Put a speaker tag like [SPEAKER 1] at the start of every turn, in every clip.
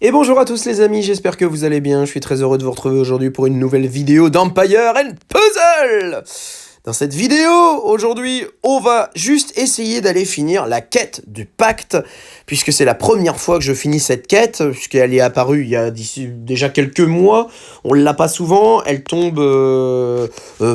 [SPEAKER 1] Et bonjour à tous les amis, j'espère que vous allez bien, je suis très heureux de vous retrouver aujourd'hui pour une nouvelle vidéo d'Empire and Puzzle. Dans cette vidéo, aujourd'hui, on va juste essayer d'aller finir la quête du pacte, puisque c'est la première fois que je finis cette quête, puisqu'elle est apparue il y a déjà quelques mois, on l'a pas souvent, elle tombe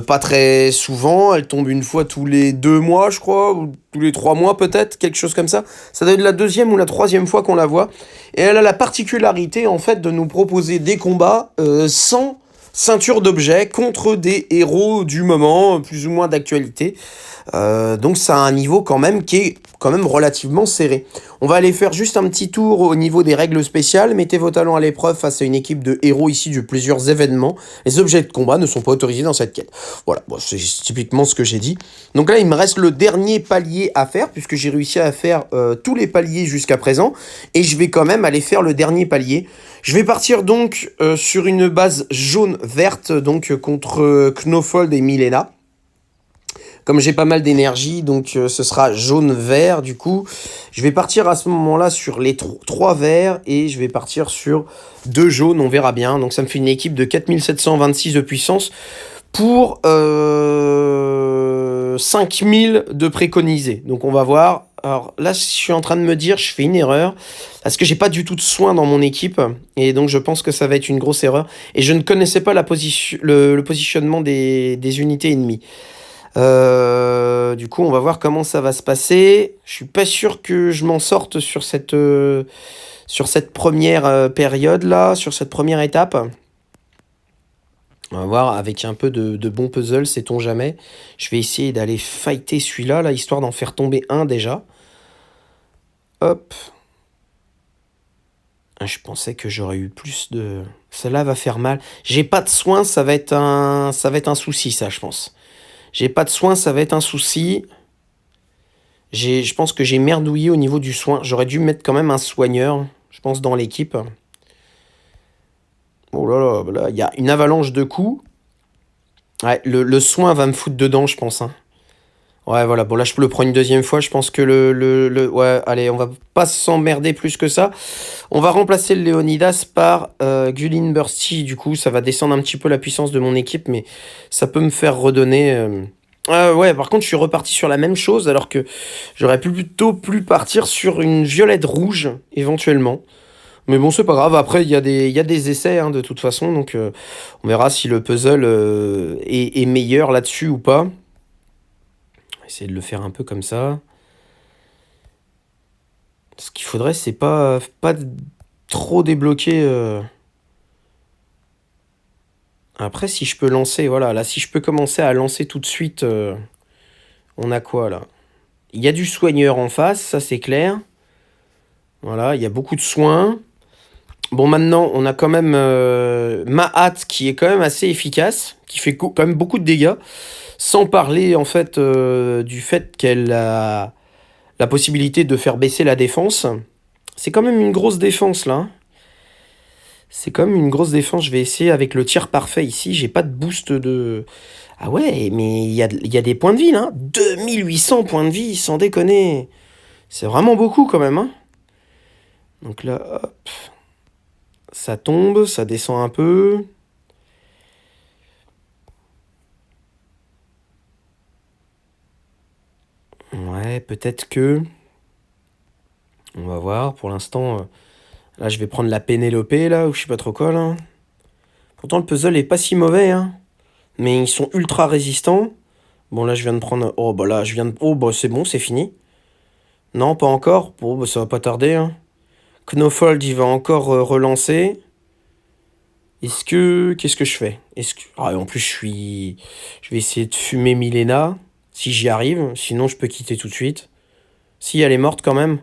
[SPEAKER 1] pas très souvent, elle tombe une fois tous les 2 mois je crois, ou tous les 3 mois peut-être, quelque chose comme ça. Ça doit être la deuxième ou la troisième fois qu'on la voit, et elle a la particularité en fait de nous proposer des combats sans ceinture d'objets contre des héros du moment, plus ou moins d'actualité. Donc ça a un niveau quand même qui est quand même relativement serré. On va aller faire juste un petit tour au niveau des règles spéciales. Mettez vos talents à l'épreuve face à une équipe de héros issus de plusieurs événements. Les objets de combat ne sont pas autorisés dans cette quête. Voilà, bon, c'est typiquement ce que j'ai dit. Donc là, il me reste le dernier palier à faire, puisque j'ai réussi à faire tous les paliers jusqu'à présent. Et je vais quand même aller faire le dernier palier. Je vais partir donc sur une base jaune-verte, donc contre Knufold et Milena. Comme j'ai pas mal d'énergie, donc ce sera jaune-vert du coup. Je vais partir à ce moment-là sur les 3 verts et je vais partir sur 2 jaunes, on verra bien. Donc ça me fait une équipe de 4726 de puissance pour 5000 de préconisé. Donc on va voir. Alors là, je suis en train de me dire, je fais une erreur, parce que j'ai pas du tout de soins dans mon équipe, et donc je pense que ça va être une grosse erreur. Et je ne connaissais pas le positionnement des unités ennemies. Du coup, on va voir comment ça va se passer. Je suis pas sûr que je m'en sorte sur cette première période là, sur cette première étape. On va voir avec un peu de bon puzzle, sait-on jamais. Je vais essayer d'aller fighter celui-là, là, histoire d'en faire tomber un déjà. Hop. Je pensais que j'aurais eu plus de... Celle-là va faire mal. J'ai pas de soins, ça va être un souci, ça, je pense. J'ai pas de soins, ça va être un souci. Je pense que j'ai merdouillé au niveau du soin. J'aurais dû mettre quand même un soigneur, je pense, dans l'équipe. Oh là là, il y a une avalanche de coups. Ouais, le soin va me foutre dedans, je pense. Hein. Ouais, voilà. Bon, là, je le prends une deuxième fois. Je pense que ouais, allez, on va pas s'emmerder plus que ça. On va remplacer le Léonidas par Gulin Bursty. Du coup, ça va descendre un petit peu la puissance de mon équipe, mais ça peut me faire redonner... ouais, par contre, je suis reparti sur la même chose, alors que j'aurais plutôt pu partir sur une violette rouge, éventuellement. Mais bon, c'est pas grave. Après, il y a des essais, hein, de toute façon, donc on verra si le puzzle est meilleur là-dessus ou pas. On va essayer de le faire un peu comme ça. Ce qu'il faudrait, c'est pas trop débloquer... Après, si je peux lancer, voilà, là, si je peux commencer à lancer tout de suite, on a quoi, là? Il y a du soigneur en face, ça c'est clair. Voilà, il y a beaucoup de soins. Bon, maintenant, on a quand même Mahat qui est quand même assez efficace, qui fait quand même beaucoup de dégâts, sans parler en fait du fait qu'elle a la possibilité de faire baisser la défense. C'est quand même une grosse défense là. Hein. C'est quand même une grosse défense. Je vais essayer avec le tir parfait ici. J'ai pas de boost de... Ah ouais, mais il y a des points de vie là. 2800 points de vie, sans déconner. C'est vraiment beaucoup quand même. Hein. Donc là, hop. Ça tombe, ça descend un peu. Ouais, peut-être que... On va voir. Pour l'instant, là, je vais prendre la Pénélope, là, ou je sais pas trop quoi, là. Pourtant, le puzzle est pas si mauvais, hein. Mais ils sont ultra résistants. Bon, là, je viens de prendre... Oh, bah là, je viens de... Oh, bah c'est bon, c'est fini. Non, pas encore. Bon, bah ça va pas tarder, hein. Knufold, il va encore relancer. Qu'est-ce que je fais? Ah, en plus, je vais essayer de fumer Milena, si j'y arrive. Sinon, je peux quitter tout de suite. Si, elle est morte quand même.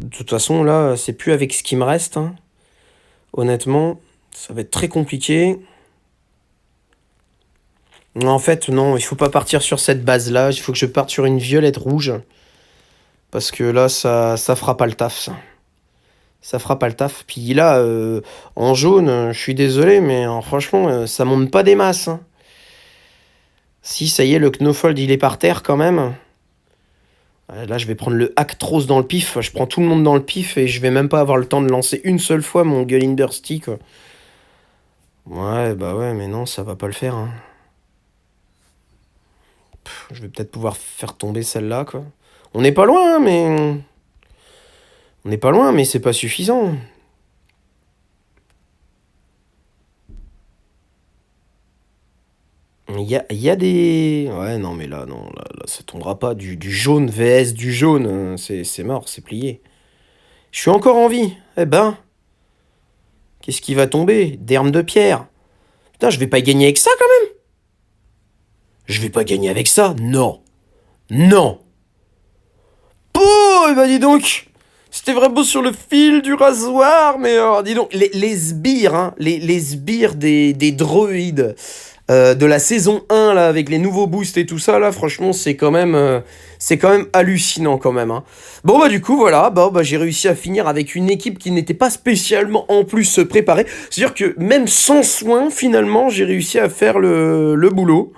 [SPEAKER 1] De toute façon, là, c'est plus avec ce qui me reste. Hein. Honnêtement, ça va être très compliqué. En fait, non, il faut pas partir sur cette base-là. Il faut que je parte sur une violette rouge. Parce que là, ça fera pas le taf, ça. Ça fera pas le taf. Puis là, en jaune, je suis désolé, mais franchement, ça monte pas des masses. Hein. Si, ça y est, le Knufold, il est par terre quand même. Là, je vais prendre le Actros dans le pif. Je prends tout le monde dans le pif et je vais même pas avoir le temps de lancer une seule fois mon Gullindersty, quoi. Ouais, bah ouais, mais non, ça va pas le faire, hein. Je vais peut-être pouvoir faire tomber celle-là, quoi. On n'est pas loin, hein, mais... On n'est pas loin, mais c'est pas suffisant. Il y a des... Ouais, non, mais là, non, là, ça tombera pas. Du jaune vs du jaune, c'est mort, c'est plié. Je suis encore en vie. Eh ben, qu'est-ce qui va tomber? D'herbe de pierre. Putain, je vais pas gagner avec ça, quand même. Je vais pas gagner avec ça. Non. Non. Oh, eh ben dis donc. C'était vraiment sur le fil du rasoir, mais dis donc, les sbires, hein, les sbires des droïdes de la saison 1, là, avec les nouveaux boosts et tout ça, là, franchement, c'est quand même hallucinant, quand même, hein. Bon, bah, du coup, voilà, bah, j'ai réussi à finir avec une équipe qui n'était pas spécialement, en plus, préparée. C'est-à-dire que, même sans soin, finalement, j'ai réussi à faire le boulot.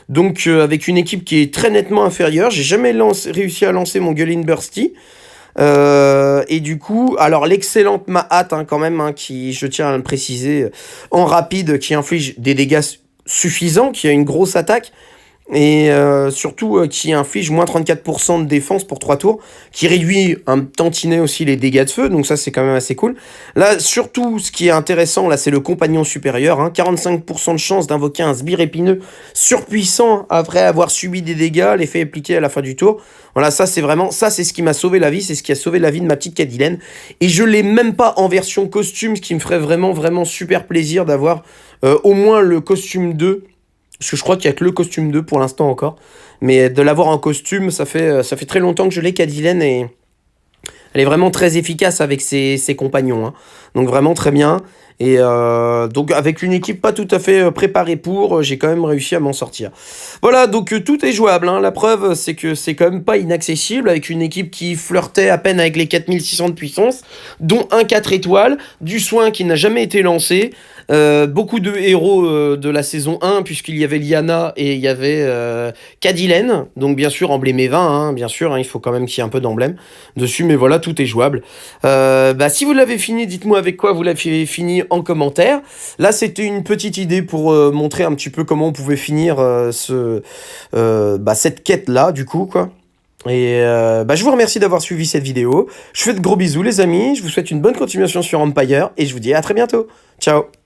[SPEAKER 1] Donc, avec une équipe qui est très nettement inférieure, j'ai jamais réussi à lancer mon Gullinbursty. Et du coup, alors l'excellente Mahat, hein, quand même, hein, qui, je tiens à le préciser, en rapide, qui inflige des dégâts suffisants, qui a une grosse attaque, et surtout qui inflige moins 34% de défense pour 3 tours, qui réduit un tantinet aussi les dégâts de feu, donc ça c'est quand même assez cool. Là, surtout, ce qui est intéressant, là, c'est le compagnon supérieur, hein, 45% de chance d'invoquer un sbire épineux surpuissant après avoir subi des dégâts, l'effet appliqué à la fin du tour. Voilà, ça c'est vraiment, ça c'est ce qui m'a sauvé la vie, c'est ce qui a sauvé la vie de ma petite Cadilène. Et je l'ai même pas en version costume, ce qui me ferait vraiment, vraiment super plaisir d'avoir au moins le costume 2. Parce que je crois qu'il n'y a que le costume 2 pour l'instant encore. Mais de l'avoir en costume, ça fait très longtemps que je l'ai, Cadilène, et elle est vraiment très efficace avec ses compagnons, hein. Donc vraiment très bien. Et donc avec une équipe pas tout à fait préparée pour, j'ai quand même réussi à m'en sortir. Voilà, donc tout est jouable, hein. La preuve, c'est que c'est quand même pas inaccessible, avec une équipe qui flirtait à peine avec les 4600 de puissance, dont un 4 étoiles, du soin qui n'a jamais été lancé, beaucoup de héros de la saison 1, puisqu'il y avait Lyanna et il y avait Cadilène, donc bien sûr emblémé 20, hein, bien sûr, hein, il faut quand même qu'il y ait un peu d'emblème dessus, mais voilà, tout est jouable. Bah, si vous l'avez fini, dites-moi avec quoi vous l'avez fini en commentaire. Là, c'était une petite idée pour montrer un petit peu comment on pouvait finir cette quête-là, du coup, quoi. Et je vous remercie d'avoir suivi cette vidéo. Je vous fais de gros bisous, les amis. Je vous souhaite une bonne continuation sur Empire et je vous dis à très bientôt. Ciao!